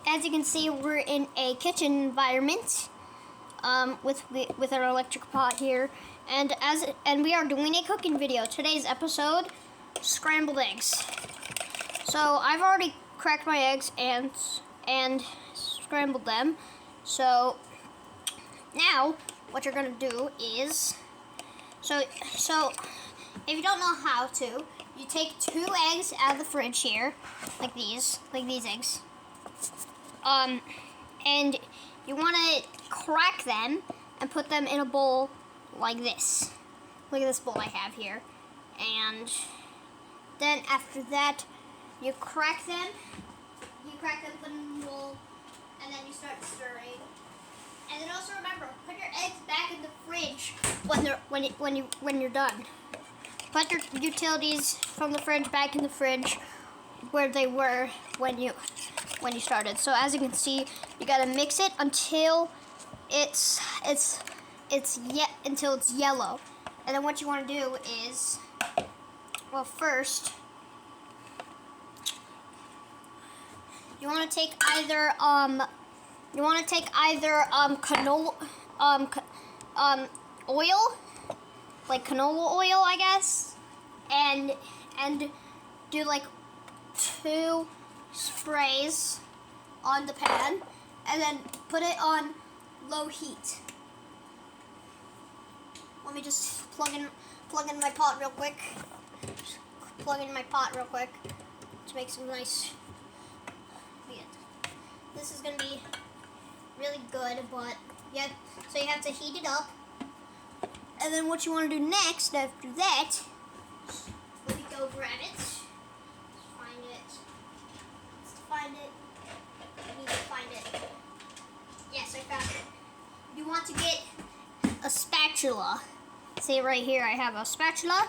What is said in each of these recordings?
as you can see, we're in a kitchen environment with our electric pot here, and we are doing a cooking video. Today's episode, scrambled eggs. So I've already cracked my eggs and scrambled them. So now what you're gonna do is, so if you don't know how to, you take 2 eggs out of the fridge here, like these eggs. And you want to crack them and put them in a bowl like this. Look at this bowl I have here. And then after that, you crack them, put them in the bowl, and then you start stirring. And then also remember, put your eggs back in the fridge when you're done. Put your utilities from the fridge back in the fridge where they were when you started. So as you can see, you gotta mix it until it's yellow. And then what you want to do is, well, first you want to take either canola oil, like canola oil, I guess, and do like 2 sprays on the pan, and then put it on low heat. Let me just plug in my pot real quick. To make some nice. This is gonna be really good, but yeah. So you have to heat it up, and then what you want to do next after that? Let me go grab it. I need to find it. Yes, I found it. You want to get a spatula. See right here, I have a spatula,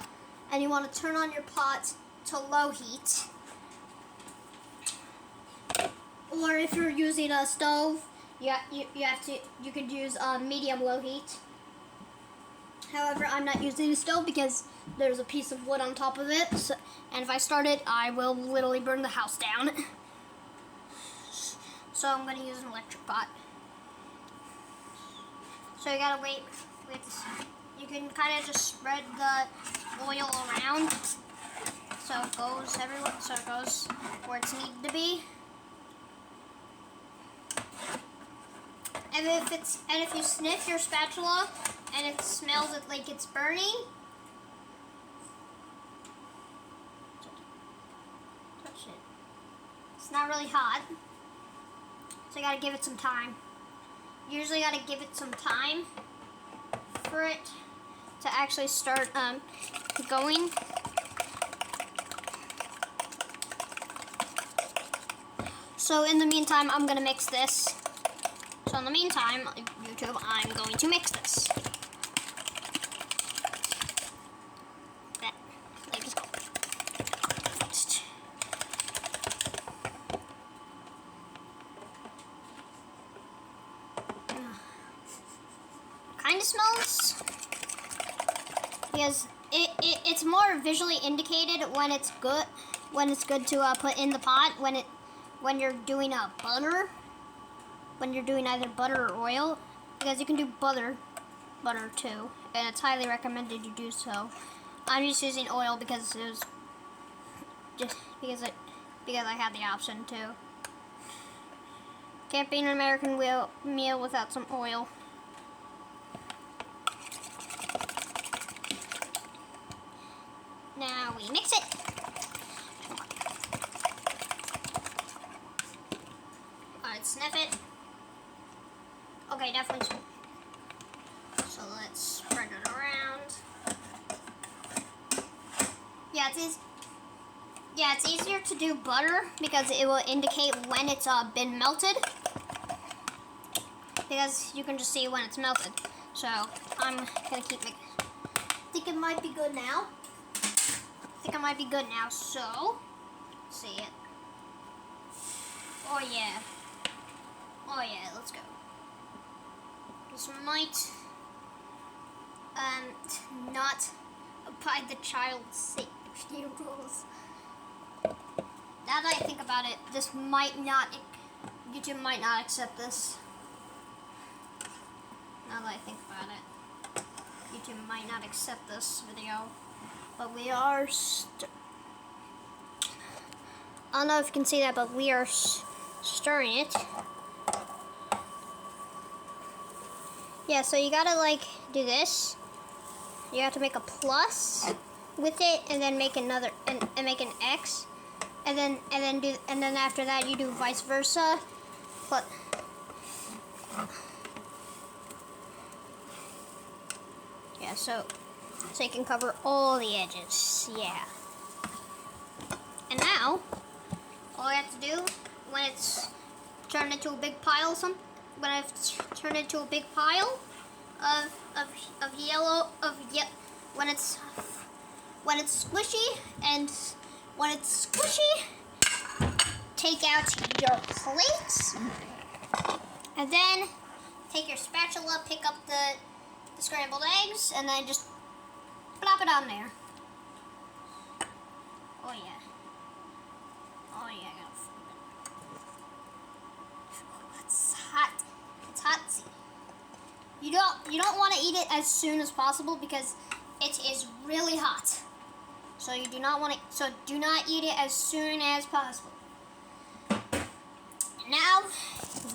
and you want to turn on your pot to low heat. Or if you're using a stove, you could use medium low heat. However, I'm not using a stove because there's a piece of wood on top of it, and if I start it, I will literally burn the house down. So I'm going to use an electric pot. So you gotta wait. You can kind of just spread the oil around so it goes everywhere. So it goes where it's needed to be. And if you sniff your spatula and it smells like it's burning, touch it. It's not really hot. So you gotta give it some time. You usually gotta give it some time for it to actually start going. So in the meantime, I'm gonna mix this. So in the meantime, YouTube, I'm going to mix this. Kind of smells, because it's more visually indicated when it's good to put in the pot when you're doing butter, when you're doing either butter or oil, because you can do butter too, and it's highly recommended you do so. I'm just using oil because because I had the option to. Can't be an American meal without some oil. Now we mix it. Alright, sniff it. Okay, definitely. So let's spread it around. It's easier to do butter because it will indicate when it's been melted. Because you can just see when it's melted. So I'm gonna keep mixing. I think it might be good now. So see it. Oh yeah, let's go. This might not abide the child safety rules. Now that I think about it, this might not YouTube might not accept this. Now that I think about it, YouTube might not accept this video, but we are. I don't know if you can see that, but we are stirring it. Yeah, so you gotta like do this. You have to make a plus with it, and then make another and make an X, and then after that you do vice versa. But yeah, so you can cover all the edges. Yeah. And now all you have to do when it's turned into a big pile, when it's turned into a big pile of yellow when it's squishy, and when it's squishy, take out your plates, and then take your spatula, pick up the scrambled eggs, and then just plop it on there. Oh yeah. Oh yeah, I gotta flip it. Oh, it's hot. It's hot. You don't want to eat it as soon as possible because it is really hot. So you do not want to. So do not eat it as soon as possible. Now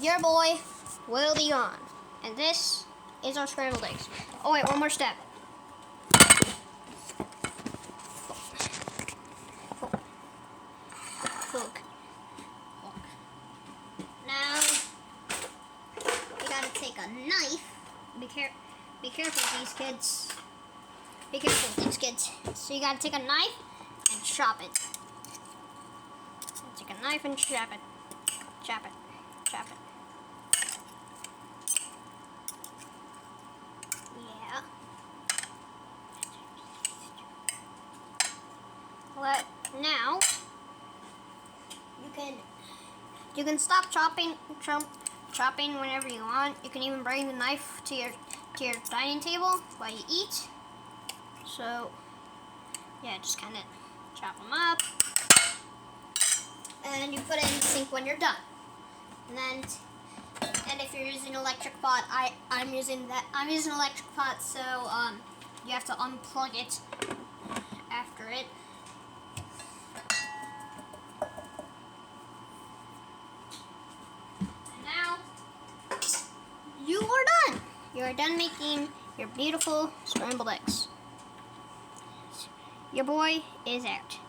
your boy will be on, and this is our scrambled eggs. Oh wait, one more step. Look. Now you gotta take a knife. Be careful with these kids. Be careful with these kids. So you gotta take a knife and chop it. Take a knife and chop it. Chop it. Chop it. Yeah. Well, now you can stop chopping whenever you want. You can even bring the knife to your dining table while you eat. So yeah, just kind of chop them up, and then you put it in the sink when you're done. And if you're using an electric pot, I'm using an electric pot, so you have to unplug it after it. And now you are done. You are done making your beautiful scrambled eggs. Your boy is out.